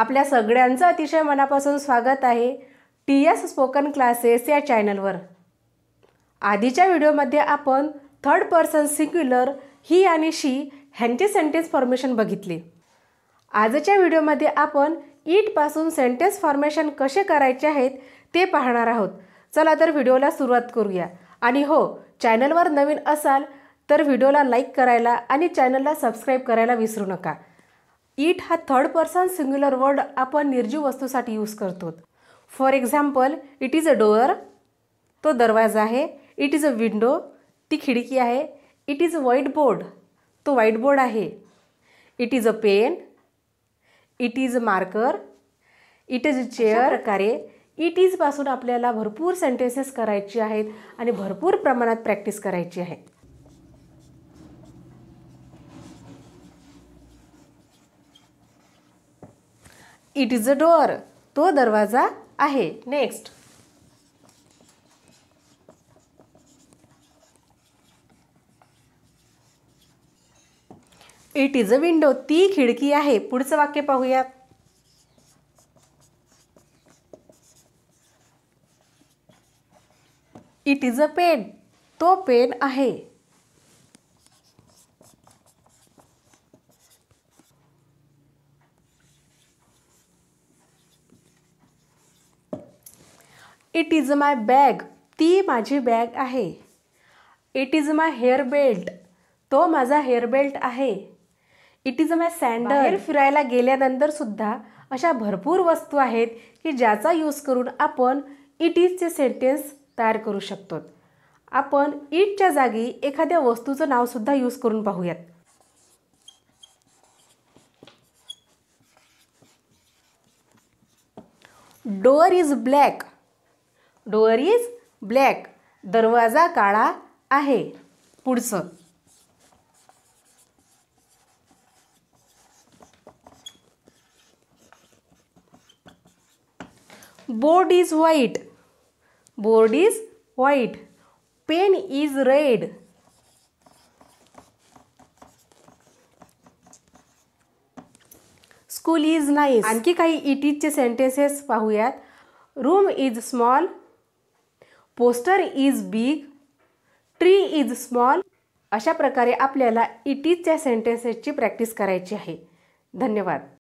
आपल्या सगळ्यांचं अतिशय मनापासून स्वागत आहे TS स्पोकन क्लासेस या चॅनलवर। आधीच्या व्हिडिओमध्ये आपण थर्ड पर्सन सिंग्युलर ही आणि शी ह्यांचे सेंटेन्स फॉर्मेशन बघितले। आजच्या व्हिडिओमध्ये आपण इट पासून सेंटेन्स फॉर्मेशन कसे करायचे आहेत ते पाहणार आहोत। चला तर व्हिडिओला सुरुवात करूया। आणि हो, चॅनलवर नवीन असाल तर व्हिडिओला लाईक करायला आणि चॅनलला सबस्क्राइब करायला विसरू नका। इट हा थर्ड पर्सन सिंग्युलर वर्ड आपण निर्जीव वस्तूसाठी यूज करतो। For example, it is a door, तो दरवाजा आहे। इट इज अ विंडो, ती खिडकी आहे। It is a white board, तो व्हाईट बोर्ड आहे। It is a pen, it is a marker, it is a chair. प्रकारे इट इज पासून आपल्याला भरपूर सेंटेन्सेस करायचे आहेत आणि भरपूर प्रमाणात प्रॅक्टिस करायची आहे। इट इज अ डोअर, तो दरवाजा आहे। Next, it is a window, ती खिडकी आहे। पुढचं वाक्य पाहूया। इट इज अ पेन, तो पेन आहे। इट इज माय बॅग, ती माझी बॅग आहे। It is my hair belt, तो माझा हेअर बेल्ट आहे। इट इज माय सँडल, बाहेर फिरायला गेल्यानंतर सुद्धा अशा भरपूर वस्तू आहेत की ज्याचा यूज करून आपण इट इजचे सेंटेन्स तयार करू शकतो। आपण इटच्या जागी एखाद्या वस्तूचं नाव सुद्धा यूज करून पाहूयात। Door is black, door is black, दरवाजा काळा आहे। पुढचं, board is white, board is white, pen is red, school is nice. आणखी काही इट इजचे सेंटेन्सेस पाहूयात। Room is small, poster is big, tree is small. अशा प्रकारे आपल्याला इट इजच्या सेंटेन्सेसची प्रॅक्टिस करायची आहे। धन्यवाद।